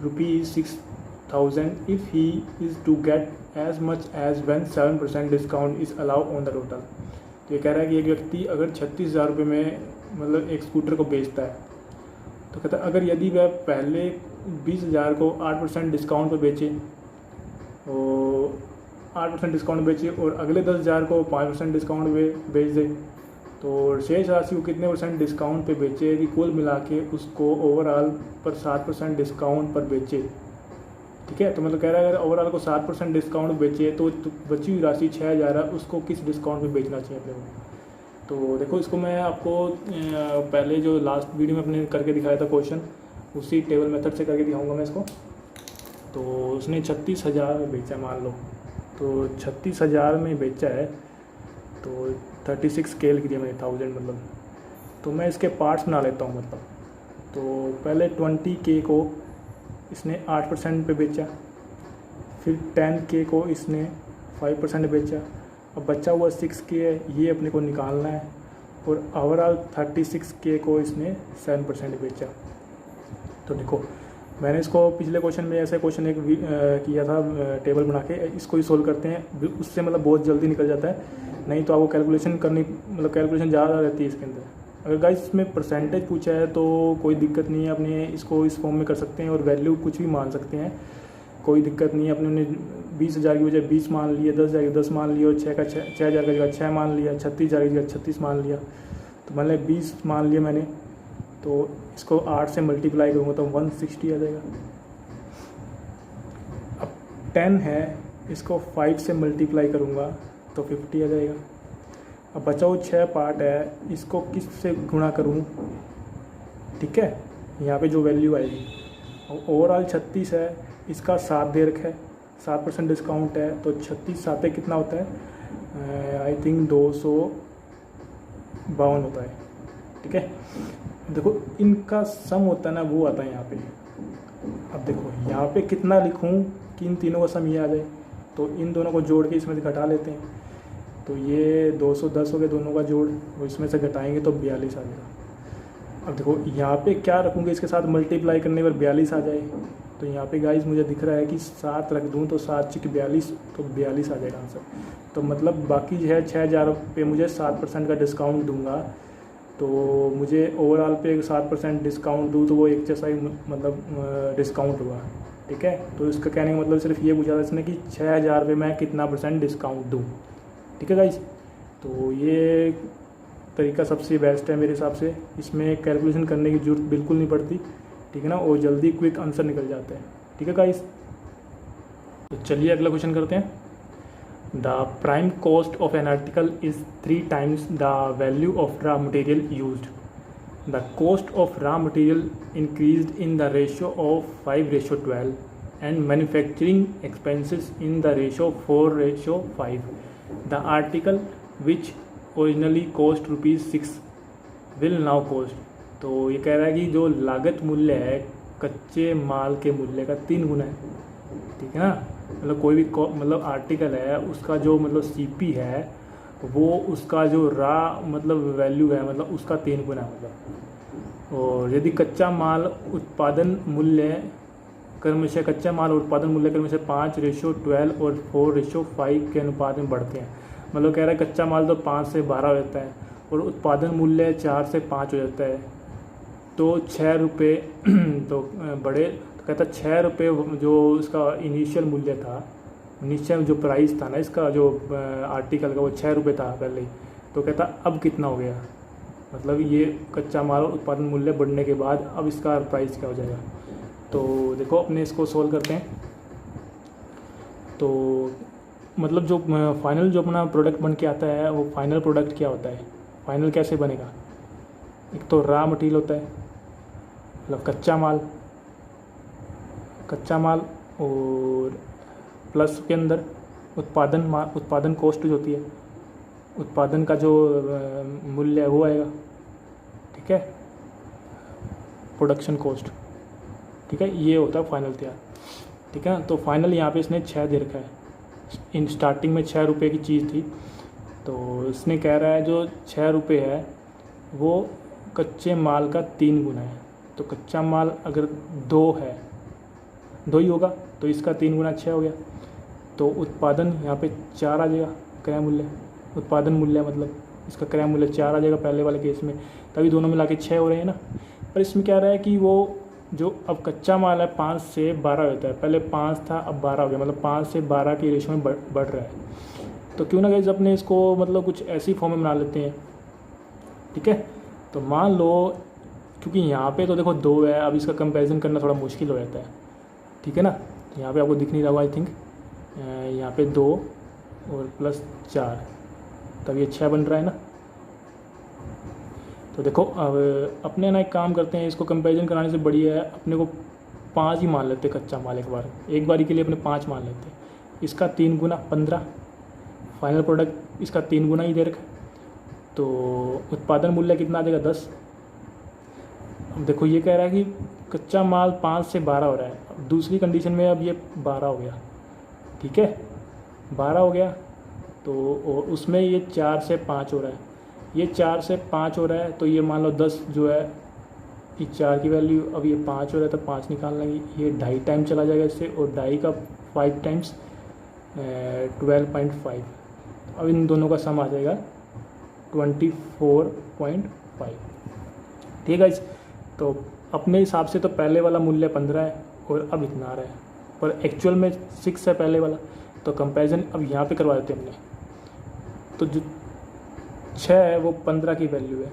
₹6,000 if he is to get as much as when 7% discount is allowed on the total? तो ये कह रहा है कि एक व्यक्ति अगर 36,000 रुपये में मतलब एक स्कूटर को बेचता है, तो कहता है अगर यदि वह पहले 20,000 को 8% डिस्काउंट पर बेचे, और 8% डिस्काउंट बेचे, और अगले 10,000 को 5% डिस्काउंट पे बेच दे, तो शेष राशि को कितने % डिस्काउंट पे बेचे कि कुल मिला के उसको ओवरऑल पर 7% डिस्काउंट पर बेचे। ठीक है, तो मतलब कह रहा है अगर ओवरऑल को 7% डिस्काउंट बेचे तो बची हुई राशि 6,000 है, उसको किस डिस्काउंट पे बेचना चाहिए अपने को। तो देखो इसको मैं आपको पहले जो लास्ट वीडियो में अपने करके दिखाया था क्वेश्चन, उसी टेबल मेथड से करके दिखाऊंगा मैं इसको। तो उसने 36,000 में बेचा मान लो, तो 36,000 में बेचा है, तो 36 स्केल की मैंने 1000 मतलब। तो मैं इसके पार्ट्स बना लेता हूँ मतलब। तो पहले 20K को इसने 8% पे बेचा, फिर 10K को इसने 5% बेचा, अब बचा हुआ 6K है, ये अपने को निकालना है, और ओवरऑल 36K को इसने 7% बेचा। तो देखो मैंने इसको पिछले क्वेश्चन में ऐसे क्वेश्चन एक किया था टेबल बना के, इसको ही सोल्व करते हैं, उससे मतलब बहुत जल्दी निकल जाता है। नहीं तो आपको कैलकुलेशन करनी मतलब कैलकुलेशन ज़्यादा रहती है इसके अंदर। अगर गाइस इसमें परसेंटेज पूछा है तो कोई दिक्कत नहीं है, अपने इसको इस फॉर्म में कर सकते हैं और वैल्यू कुछ भी मान सकते हैं, कोई दिक्कत नहीं है। अपने 20,000 की बजाय 20 मान लिया, 10,000 की 10 मान लिया, और 6,000 का जगह 6 मान लिया, 36,000 की जगह 36 मान लिया। तो मान लिया 20 मान लिया मैंने, तो इसको 8 से मल्टीप्लाई करूँगा तो 160 आ जाएगा। अब 10 है, इसको 5 से मल्टीप्लाई करूँगा तो 50 आ जाएगा। अब बचा हुआ 6 पार्ट है, इसको किस से गुणा करूँ, ठीक है, यहाँ पे जो वैल्यू आएगी। ओवरऑल 36 है, इसका 7 दे रखा है, 7% डिस्काउंट है, तो 36 साते कितना होता है, आई थिंक 252 होता है। ठीक है, देखो इनका सम होता है ना, वो आता है यहाँ पे। अब देखो यहाँ पे कितना लिखूँ कि इन तीनों का सम ये आ जाए, तो इन दोनों को जोड़ के इसमें से घटा लेते हैं। तो ये 210 हो गया दोनों का जोड़, और इसमें से घटाएंगे तो 42 आ जाएगा। अब देखो यहाँ पे क्या रखूँगे, इसके साथ मल्टीप्लाई करने पर 42 आ जाए। तो यहाँ पे गाइस मुझे दिख रहा है कि 7 रख दूँ तो 7 × 42, तो 42 आ जाएगा आंसर। तो मतलब बाकी जो है 6,000 पे मुझे 7% का डिस्काउंट दूंगा, तो मुझे ओवरऑल पे 7% डिस्काउंट दूँ तो वो एक जैसा ही मतलब डिस्काउंट हुआ। ठीक है, तो इसका कहने का मतलब सिर्फ ये पूछा था इसने कि 6,000 पे मैं कितना % डिस्काउंट दूँ। ठीक है गाइस, तो ये तरीका सबसे बेस्ट है मेरे हिसाब से, इसमें कैलकुलेशन करने की जरूरत बिल्कुल नहीं पड़ती। ठीक है ना, और जल्दी क्विक आंसर निकल जाता है। ठीक है गाइस, तो चलिए अगला क्वेश्चन करते हैं। The prime cost of an article is 3 times the value of raw material used. The cost of raw material increased in the ratio of 5:12 and manufacturing expenses in the ratio 4:5। The article which originally cost ₹6 will now cost. तो ये कह रहा है कि जो लागत मूल्य है कच्चे माल के मूल्य का 3 गुना है। ठीक है ना, मतलब कोई भी मतलब आर्टिकल है उसका जो मतलब सीपी है वो उसका जो रा मतलब वैल्यू है मतलब उसका 3 गुना मतलब। और यदि कच्चा माल उत्पादन मूल्य क्रमशः कच्चा माल उत्पादन मूल्य क्रमशः 5:12 और 4:5 के अनुपात में बढ़ते हैं। मतलब कह रहा है कच्चा माल तो 5 से 12 हो जाता है और उत्पादन मूल्य 4 से 5 हो जाता है, तो 6 रुपये तो बढ़े। तो कहता 6 रुपये जो इसका इनिशियल मूल्य था, इनिशियल जो प्राइस था ना इसका जो आर्टिकल का, वो 6 रुपये था पहले। तो कहता अब कितना हो गया, मतलब ये कच्चा माल और उत्पादन मूल्य बढ़ने के बाद अब इसका प्राइस क्या हो जाएगा। तो देखो अपने इसको सोल्व करते हैं। तो मतलब जो फाइनल जो अपना प्रोडक्ट बन के आता है वो फाइनल प्रोडक्ट क्या होता है, फाइनल कैसे बनेगा। एक तो रॉ मटेरियल होता है, मतलब कच्चा माल और प्लस के अंदर उत्पादन कॉस्ट जो होती है, उत्पादन का जो मूल्य है वो आएगा, ठीक है, प्रोडक्शन कॉस्ट, ठीक है, ये होता है फाइनल तैयार, ठीक है। तो फाइनल यहाँ पे इसने 6 दे रखा है, इन स्टार्टिंग में 6 रुपये की चीज़ थी, तो इसने कह रहा है जो 6 रुपये है वो कच्चे माल का 3 गुना है। तो कच्चा माल अगर 2 है, 2 ही होगा, तो इसका 3 गुना 6 हो गया। तो उत्पादन यहाँ पे 4 आ जाएगा, क्रय मूल्य, उत्पादन मूल्य मतलब इसका क्रय मूल्य 4 आ जाएगा पहले वाले केस में, तभी दोनों मिला के 6 हो रहे हैं ना। पर इसमें क्या रहा है कि वो जो अब कच्चा माल है 5 से 12 होता है, पहले 5 था अब 12 हो गया, मतलब 5 से 12 की रेशो में बढ़ रहा है। तो क्यों ना गाइस अपने इसको मतलब कुछ ऐसी फॉर्म में बना लेते हैं, ठीक है। तो मान लो क्योंकि यहाँ पे तो देखो 2 है, अब इसका कंपैरिजन करना थोड़ा मुश्किल हो जाता है, ठीक है ना। यहाँ पे आपको दिख नहीं रहा होगा आई थिंक, यहाँ पे 2 और प्लस 4 तब ये 6 बन रहा है ना। तो देखो अब अपने ना एक काम करते हैं, इसको कंपैरिजन कराने से बढ़िया है अपने को 5 ही मान लेते कच्चा माल, एक बारी के लिए अपने 5 मान लेते हैं। इसका 3 गुना 15, फाइनल प्रोडक्ट इसका 3 गुना ही दे रखा है, तो उत्पादन मूल्य कितना आ जाएगा 10। अब देखो ये कह रहा है कि कच्चा माल 5 से 12 हो रहा है, अब दूसरी कंडीशन में अब ये 12 हो गया, ठीक है, 12 हो गया। तो और उसमें ये 4 से 5 हो रहा है, ये 4 से 5 हो रहा है, तो ये मान लो 10 जो है ये 4 की वैल्यू, अब ये 5 हो रहा है तो 5 निकाल लेंगे, ये 2.5 टाइम चला जाएगा इससे, और 2.5 का 5 टाइम्स 12.5, अब इन दोनों का सम आ जाएगा 24.5, ठीक है। तो अपने हिसाब से तो पहले वाला मूल्य 15 है और अब इतना आ रहा है, पर एक्चुअल में 6 है पहले वाला, तो कंपैरिजन अब यहाँ पे करवा देते हैं हमने। तो जो 6 है वो 15 की वैल्यू है,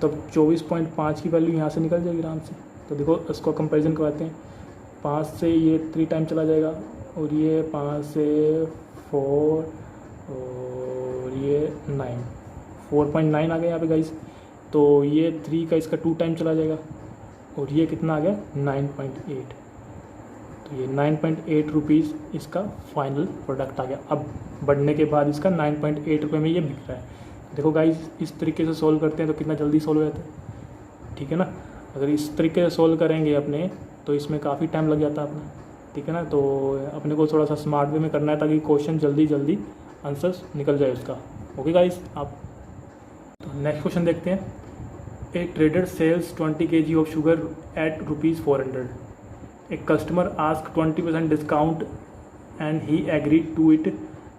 तो 24.5 की वैल्यू यहाँ से निकल जाएगी आराम से। तो देखो इसको कंपैरिजन करवाते हैं, 5 से ये 3 टाइम चला जाएगा, और ये 5 से 4 और ये 9, 4.9 आ गया यहाँ पे गाइस। तो ये 3 का इसका 2 टाइम चला जाएगा, और ये कितना आ गया 9.8, तो ये 9.8 रुपीज़ इसका फाइनल प्रोडक्ट आ गया। अब बढ़ने के बाद इसका 9.8 रुपये में ये बिक रहा है। देखो गाइस इस तरीके से सोल्व करते हैं तो कितना जल्दी सोल्व हो जाता है, ठीक है ना। अगर इस तरीके से सोल्व करेंगे अपने तो इसमें काफ़ी टाइम लग जाता है अपना, ठीक है ना। तो अपने को थोड़ा सा स्मार्ट वे में करना है ताकि क्वेश्चन जल्दी आंसर्स निकल जाए उसका। ओके गाइस, आप तो नेक्स्ट क्वेश्चन देखते हैं। A trader sells 20 kg of sugar at ₹400. A customer asked 20% discount and he agreed to it,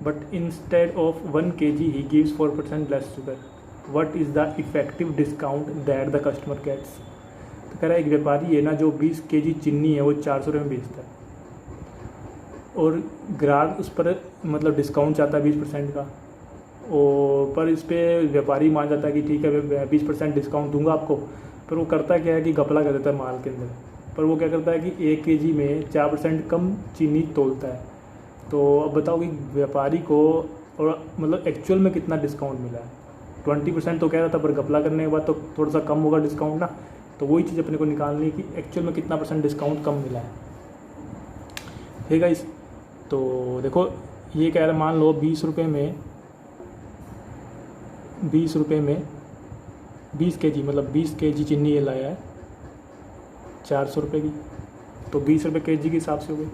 but instead of 1 kg he gives 4% less sugar. What is the effective discount that the customer gets? तो कह रहा है एक व्यापारी है ना जो 20 kg चीनी है वो 400 रुपये में बेचता है, और ग्राहक उस पर मतलब डिस्काउंट चाहता है 20% का, और पर इस पर व्यापारी मान जाता है कि ठीक है 20% डिस्काउंट दूंगा आपको। पर वो करता क्या है कि घपला कर देता है माल के अंदर, पर वो क्या करता है कि 1 kg में 4% कम चीनी तोलता है। तो अब बताओ कि व्यापारी को और मतलब एक्चुअल में कितना डिस्काउंट मिला है। 20% तो कह रहा था, पर घपला करने के बाद तो थोड़ा सा कम होगा डिस्काउंट ना। तो वही चीज़ अपने को निकालनी है कि एक्चुअल में कितना % डिस्काउंट कम मिला है, ठीक है। इस तो देखो ये कह रहा है मान लो 20 रुपये में 20 kg मतलब 20 kg चीनी ये लाया है 400 रुपये की, तो 20 रुपये kg के हिसाब से हो गई,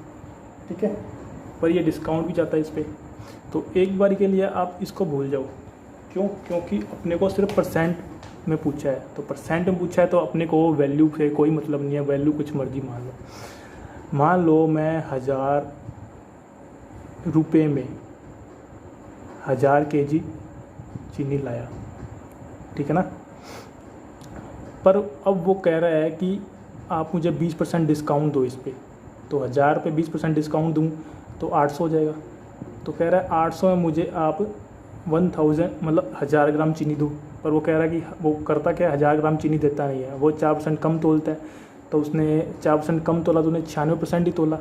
ठीक है। पर ये डिस्काउंट भी जाता है इस पर। तो एक बारी के लिए आप इसको भूल जाओ, क्यों? क्योंकि अपने को सिर्फ % में पूछा है, तो % में पूछा है तो अपने को वैल्यू से कोई मतलब नहीं है, वैल्यू कुछ मर्जी मान लो मैं 1000 रुपये में 1000 kg चीनी लाया, ठीक है ना। पर अब वो कह रहा है कि आप मुझे 20% डिस्काउंट दो इस पर, तो 1000 पे 20% डिस्काउंट दूँ तो 800 हो जाएगा। तो कह रहा है 800 में मुझे आप 1000 मतलब 1000 ग्राम चीनी दूँ, पर वो कह रहा है कि वो करता क्या है, 1000 ग्राम चीनी देता नहीं है, वो 4% कम तोलता है। तो उसने 4% कम तोला तो उन्हें 96% ही तोला,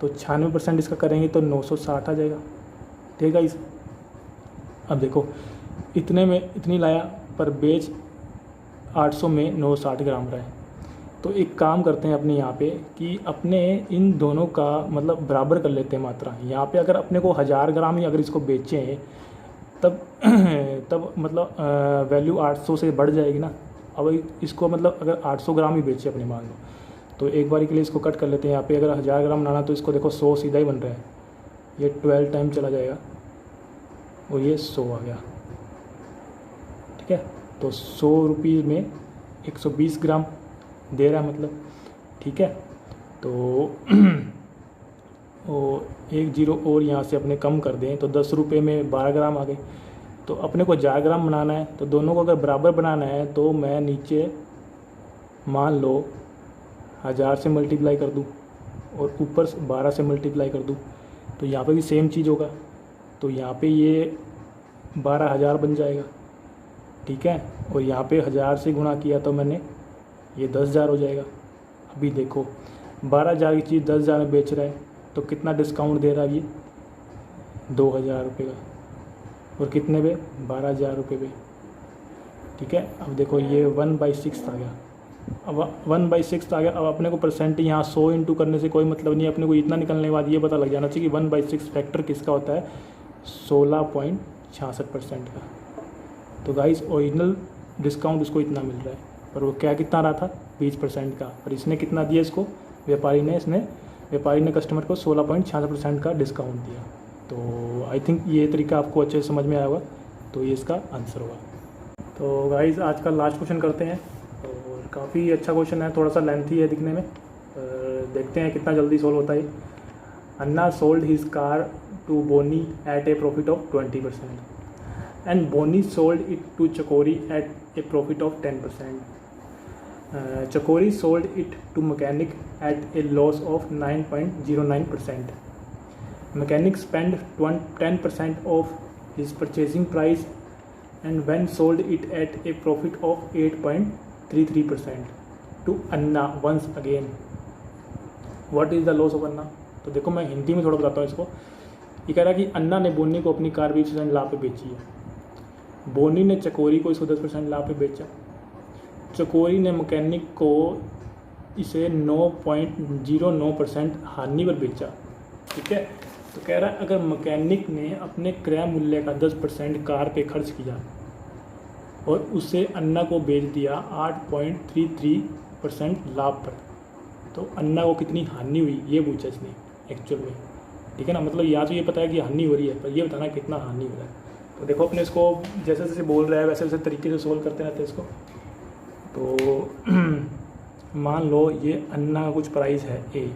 तो 96% इसका करेंगे तो 960 आ जाएगा। ठीक है इस अब देखो इतने में इतनी लाया, पर बेच 800 में 960 ग्राम रहा है। तो एक काम करते हैं अपने यहाँ पे कि अपने इन दोनों का मतलब बराबर कर लेते हैं मात्रा। यहाँ पे अगर अपने को 1000 ग्राम ही अगर इसको बेचें तब तब मतलब वैल्यू 800 से बढ़ जाएगी ना। अब इसको मतलब अगर 800 ग्राम ही बेचे अपने मान लो, तो एक बारी के लिए इसको कट कर लेते हैं। यहाँ पे अगर 1000 ग्राम बनाना तो इसको देखो 100 सीधा ही बन रहा है, ये 12 टाइम चला जाएगा और ये 100 आ गया। ठीक है, तो 100 रुपये में 120 ग्राम दे रहा है मतलब। ठीक है, तो वो 1 जीरो और यहाँ से अपने कम कर दें तो 10 रुपये में 12 ग्राम आ गए। तो अपने को 1000 ग्राम बनाना है, तो दोनों को अगर बराबर बनाना है तो मैं नीचे मान लो 1000 से मल्टीप्लाई कर दूँ और ऊपर 12 से मल्टीप्लाई कर दूँ, तो यहाँ पे भी सेम चीज़ होगा। तो यहाँ पे ये 12,000 बन जाएगा। ठीक है, और यहाँ पे 1000 से गुणा किया तो मैंने ये 10,000 हो जाएगा। अभी देखो 12,000 की चीज़ 10,000 में बेच रहा है तो कितना डिस्काउंट दे रहा है ये 2,000 रुपये का, और कितने पे 12,000 रुपये पे। ठीक है, अब देखो ये 1/6 आ गया। अब 1/6 आ गया। अब अपने को परसेंट यहाँ 100 इंटू करने से कोई मतलब नहीं है, अपने को इतना निकलने के बाद ये पता लग जाना चाहिए कि 1/6 फैक्टर किसका होता है, 16.66% का। तो गाइस ओरिजिनल डिस्काउंट उसको इतना मिल रहा है, पर वो क्या कितना रहा था 20% का, और इसने कितना दिया इसको व्यापारी ने कस्टमर को 16.66% का डिस्काउंट दिया। तो आई थिंक ये तरीका आपको अच्छे से समझ में आया होगा, तो ये इसका आंसर होगा। तो गाइस आज का लास्ट क्वेश्चन करते हैं, और काफ़ी अच्छा क्वेश्चन है, थोड़ा सा लेंथी है दिखने में, देखते हैं कितना जल्दी सोल्व होता है। Anna sold his car to Bonnie at a profit of 20% and Bonnie sold it to Chakori at a profit of 10%. Chakori sold it to mechanic at a loss of 9.09%. Mechanic spent 10% of his purchasing price and when sold it at a profit of 8.33% to Anna once again. What is the loss of Anna? तो देखो मैं हिंदी में थोड़ा बताता हूँ इसको। ये कह रहा है कि अन्ना ने बोनी को अपनी कार 20% लाभ पे बेची है, बोनी ने चकोरी को इसको 10% लाभ पे बेचा, चकोरी ने मैकेनिक को इसे 9.09% हानि पर बेचा। ठीक है, तो कह रहा है अगर मैकेनिक ने अपने क्रय मूल्य का 10% कार पे खर्च किया और उसे अन्ना को बेच दिया 8.33% लाभ पर, तो अन्ना को कितनी हानि हुई ये पूछा इसने एक्चुअल में। ठीक है ना, मतलब यहाँ तो ये पता है कि हानि हो रही है, पर ये बताना कितना हानि हो रहा है। तो देखो अपने इसको जैसे जैसे बोल रहा है वैसे वैसे तरीके से सोल्व करते रहते हैं इसको। तो मान लो ये अन्ना का कुछ प्राइस है ए,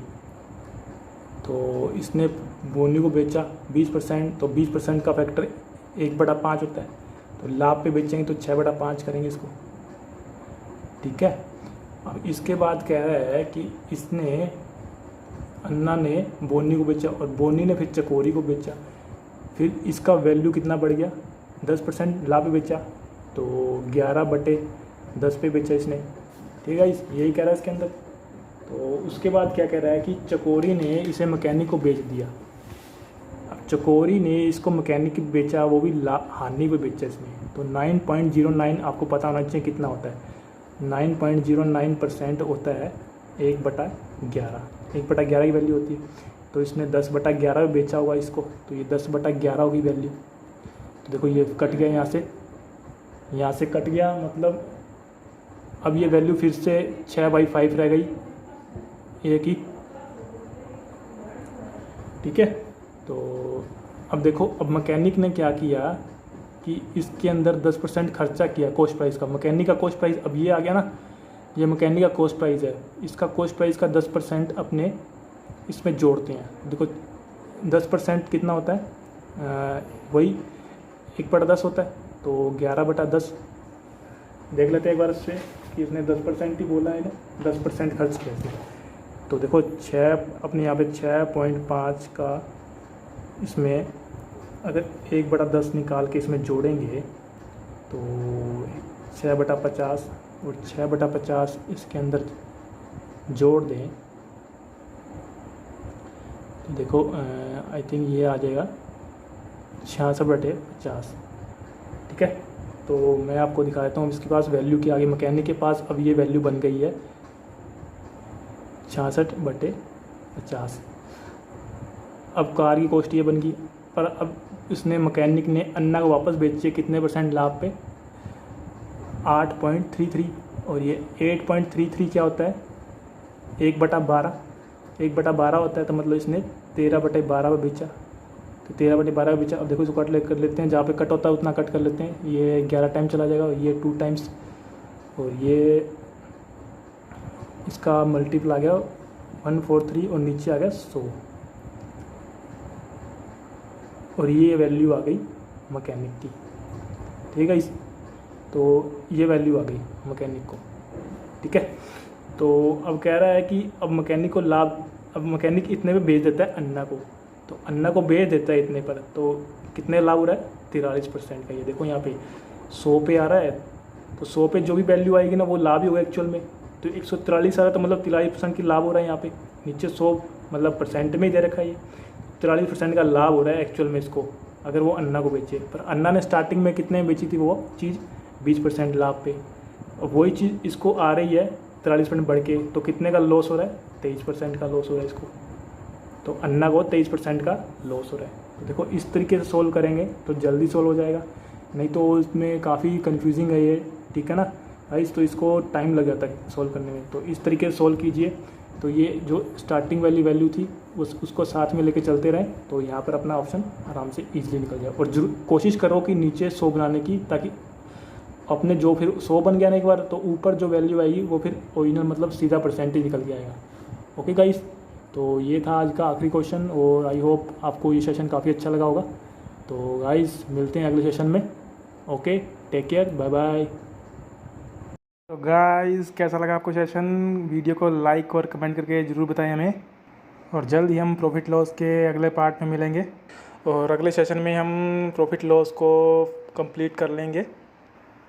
तो इसने बोनी को बेचा 20%, तो 20% का फैक्टर 1/5 होता है, तो लाभ पे बेचेंगे तो 6/5 करेंगे इसको। ठीक है, अब इसके बाद कह रहा है कि इसने अन्ना ने बोनी को बेचा और बोनी ने फिर चकोरी को बेचा, फिर इसका वैल्यू कितना बढ़ गया 10% लाभ पे बेचा, तो 11/10 पे बेचा इसने। ठीक है, यही कह रहा है इसके अंदर। तो उसके बाद क्या कह रहा है कि चकोरी ने इसे मैकेनिक को बेच दिया। अब चकोरी ने इसको मैकेनिक को बेचा, वो भी हानि पे बेचा इसने, तो 9.09 आपको पता होना चाहिए कितना होता है, 9.09% होता है 1/11। 1/11 की वैल्यू होती है, तो इसने 10/11 में बेचा होगा इसको, तो ये 10/11 होगी वैल्यू। तो देखो ये कट गया यहाँ से कट गया, मतलब अब ये वैल्यू फिर से 6/5 रह गई एक ही। ठीक है, तो अब देखो अब मैकेनिक ने क्या किया कि इसके अंदर 10% खर्चा किया कॉस्ट प्राइस का। मैकेनिक का कॉस्ट प्राइस अब ये आ गया ना, ये मैकेनिक का कॉस्ट प्राइस है, इसका कॉस्ट प्राइस का 10% अपने इसमें जोड़ते हैं। देखो 10% कितना होता है, वही 1/10 होता है, तो 11/10 देख लेते हैं एक बार इससे कि इसने 10% ही बोला है ना, 10% खर्च किया इसने। तो देखो 6 अपने यहाँ पे 6.5 का इसमें अगर 1/10 निकाल के इसमें जोड़ेंगे तो 6/50 और 6/50 इसके अंदर जोड़ दें तो देखो आई थिंक ये आ जाएगा 66/50। ठीक है, तो मैं आपको दिखा देता हूँ इसके पास वैल्यू की आगे मैकेनिक के पास अब ये वैल्यू बन गई है 66/50। अब कार की कॉस्ट ये बन गई, पर अब इसने मैकेनिक ने अन्ना को वापस बेची कितने % लाभ पे, 8.33। और ये 8.33 क्या होता है, 1/12। 1/12 होता है, तो मतलब इसने 13/12 पे बेचा, तो 13/12 पे बेचा। अब देखो इसको कट कर लेते हैं, जहाँ पे कट होता है उतना कट कर लेते हैं। ये 11 टाइम चला जाएगा, ये 2 टाइम्स, और ये इसका मल्टीपल आ गया 143 और नीचे आ गया 100, और ये वैल्यू आ गई मैकेनिक की। ठीक है, तो ये वैल्यू आ गई मैकेनिक को। ठीक है, तो अब कह रहा है कि अब मैकेनिक को लाभ, अब मैकेनिक इतने पे बेच देता है अन्ना को, तो अन्ना को बेच देता है इतने पर, तो कितने लाभ हो रहा है, 43% का। ये देखो यहाँ पे 100 पे आ रहा है, तो 100 पे जो भी वैल्यू आएगी ना वो लाभ ही होगा एक्चुअल में। तो 143 आ रहा है, तो मतलब 43% की लाभ हो रहा है यहाँ पे। नीचे 100 मतलब परसेंट में ही दे रखा है, ये 43% का लाभ हो रहा है एक्चुअल में इसको, अगर वो अन्ना को बेचे। पर अन्ना ने स्टार्टिंग में कितने में बेची थी वो चीज़, 20% लाभ पे, और वही चीज़ इसको आ रही है 43% बढ़ के, तो कितने का लॉस हो रहा है, 23% का लॉस हो रहा है इसको। तो अन्ना को 23% का लॉस हो रहा है। तो देखो इस तरीके से सोल्व करेंगे तो जल्दी सोल्व हो जाएगा, नहीं तो इसमें काफ़ी कंफ्यूजिंग है ये। ठीक है ना गाइस, तो इसको टाइम लग जाता है सोल्व करने में, तो इस तरीके से सोल्व कीजिए। तो ये जो स्टार्टिंग वाली वैल्यू थी उसको साथ में लेके चलते रहें, तो यहाँ पर अपना ऑप्शन आराम से ईजिली निकल जाए। और जरूर कोशिश करो कि नीचे 100 बनाने की, ताकि अपने जो फिर 100 बन गया ना एक बार, तो ऊपर जो वैल्यू आएगी वो फिर ओरिजिनल मतलब सीधा परसेंटेज निकल के आएगा। ओके गाइस, तो ये था आज का आखिरी क्वेश्चन, और आई होप आपको ये सेशन काफ़ी अच्छा लगा होगा। तो गाइस मिलते हैं अगले सेशन में। Okay, take care, bye bye. तो गाइस कैसा लगा आपको सेशन, वीडियो को लाइक और कमेंट करके ज़रूर बताएं हमें, और जल्द ही हम प्रॉफिट लॉस के अगले पार्ट में मिलेंगे, और अगले सेशन में हम प्रॉफिट लॉस को कंप्लीट कर लेंगे।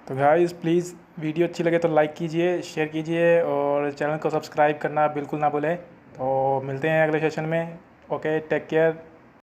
तो गाइस प्लीज़ वीडियो अच्छी लगे तो लाइक कीजिए, शेयर कीजिए, और चैनल को सब्सक्राइब करना बिल्कुल ना भूलें। तो मिलते हैं अगले सेशन में। Okay, take care.